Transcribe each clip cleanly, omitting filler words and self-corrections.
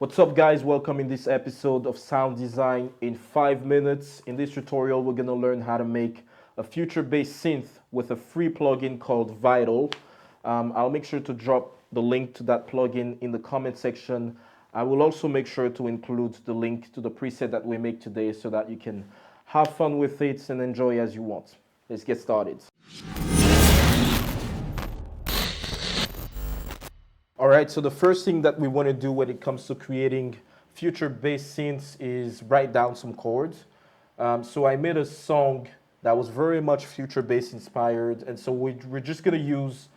What's up guys, welcome in this episode of Sound Design in 5 minutes. In this tutorial we're going to learn how to make a future-based synth with a free plugin called Vital. I'll make sure to drop the link to that plugin in the comment section. I will also make sure to include the link to the preset that we make today so that you can have fun with it and enjoy as you want. Let's get started. All right, so the first thing that we want to do when it comes to creating future-based synths is write down some chords. So I made a song that was very much future-based inspired, and so we're just going to use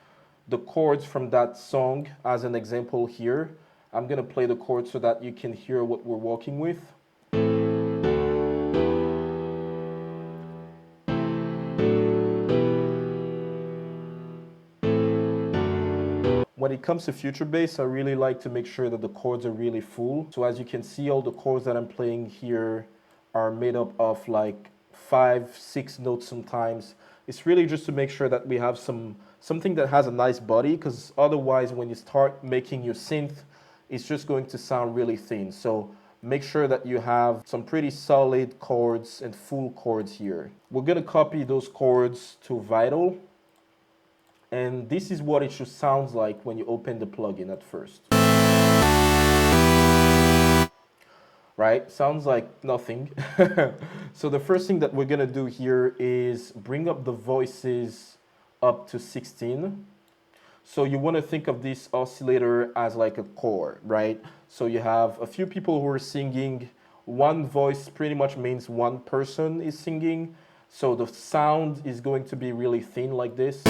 the chords from that song as an example here. I'm going to play the chords so that you can hear what we're working with. When it comes to future bass, I really like to make sure that the chords are really full. So as you can see, all the chords that I'm playing here are made up of like 5, 6 notes sometimes. It's really just to make sure that we have something that has a nice body, because otherwise when you start making your synth, it's just going to sound really thin. So make sure that you have some pretty solid chords and full chords here. We're going to copy those chords to Vital. And this is what it should sound like when you open the plugin at first. Right? Sounds like nothing. So the first thing that we're going to do here is bring up the voices up to 16. So you want to think of this oscillator as like a core, right? So you have a few people who are singing. One voice pretty much means one person is singing. So the sound is going to be really thin like this.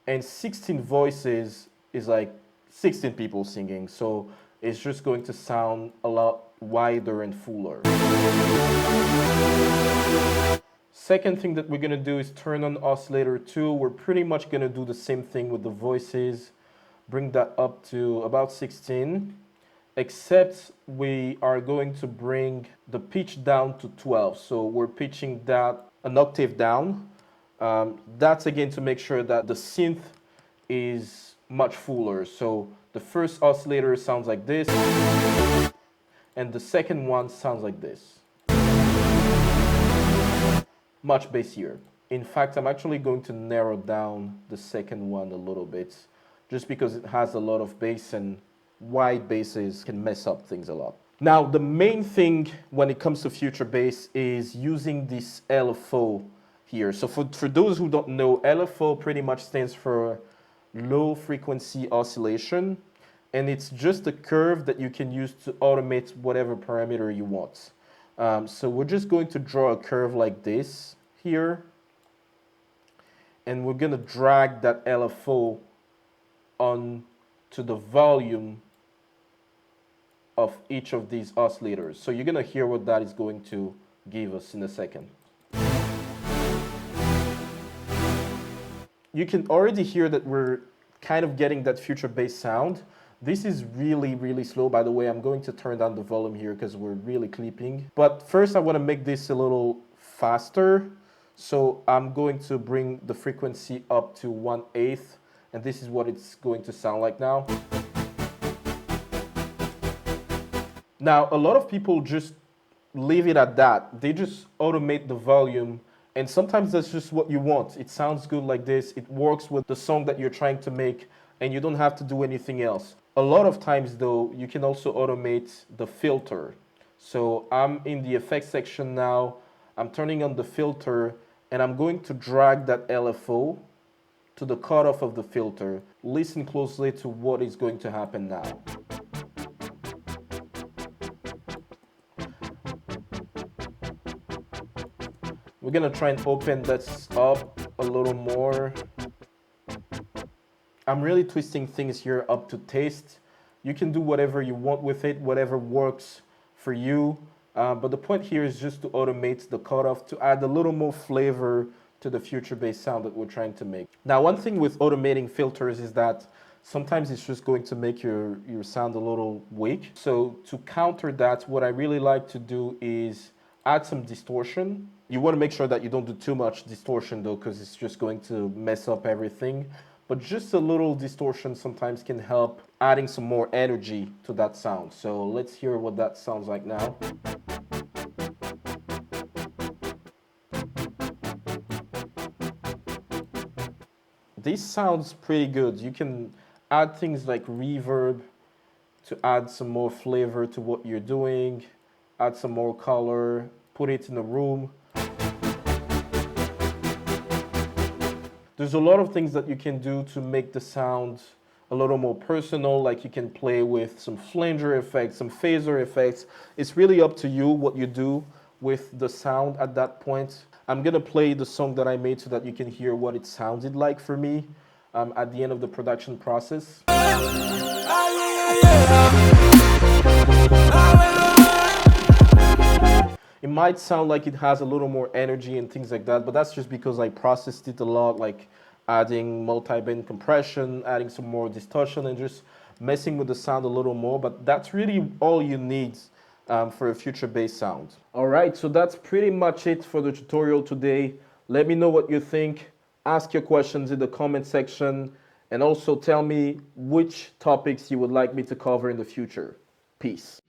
And 16 voices is like 16 people singing. So it's just going to sound a lot wider and fuller. Second thing that we're going to do is turn on oscillator 2. We're pretty much going to do the same thing with the voices. Bring that up to about 16. Except we are going to bring the pitch down to 12. So we're pitching that an octave down. That's again to make sure that the synth is much fuller. So the first oscillator sounds like this, and the second one sounds like this. Much bassier. In fact, I'm actually going to narrow down the second one a little bit, just because it has a lot of bass, and wide basses can mess up things a lot. Now, the main thing when it comes to future bass is using this LFO here. So for those who don't know, LFO pretty much stands for low frequency oscillation, and it's just a curve that you can use to automate whatever parameter you want. So we're just going to draw a curve like this here, and we're going to drag that LFO on to the volume of each of these oscillators. So you're going to hear what that is going to give us in a second. You can already hear that we're kind of getting that future bass sound. This is really, really slow. By the way, I'm going to turn down the volume here because we're really clipping. But first I want to make this a little faster. So I'm going to bring the frequency up to 1/8. And this is what it's going to sound like now. Now, a lot of people just leave it at that. They just automate the volume. And sometimes that's just what you want. It sounds good like this. It works with the song that you're trying to make, and you don't have to do anything else. A lot of times, though, you can also automate the filter. So I'm in the effects section now. I'm turning on the filter, and I'm going to drag that LFO to the cutoff of the filter. Listen closely to what is going to happen now. We're gonna try and open this up a little more. I'm really twisting things here up to taste. You can do whatever you want with it, whatever works for you. But the point here is just to automate the cutoff to add a little more flavor to the future bass sound that we're trying to make. Now, one thing with automating filters is that sometimes it's just going to make your sound a little weak. So to counter that, what I really like to do is add some distortion. You want to make sure that you don't do too much distortion though, because it's just going to mess up everything. But just a little distortion sometimes can help adding some more energy to that sound. So let's hear what that sounds like now. This sounds pretty good. You can add things like reverb to add some more flavor to what you're doing, add some more color, put it in a room. There's a lot of things that you can do to make the sound a little more personal, like you can play with some flanger effects, some phaser effects. It's really up to you what you do with the sound at that point. I'm gonna play the song that I made so that you can hear what it sounded like for me at the end of the production process. It might sound like it has a little more energy and things like that, but that's just because I processed it a lot, like adding multi-band compression, adding some more distortion, and just messing with the sound a little more. But that's really all you need for a future bass sound. All right, so that's pretty much it for the tutorial today. Let me know what you think. Ask your questions in the comment section, and also tell me which topics you would like me to cover in the future. Peace.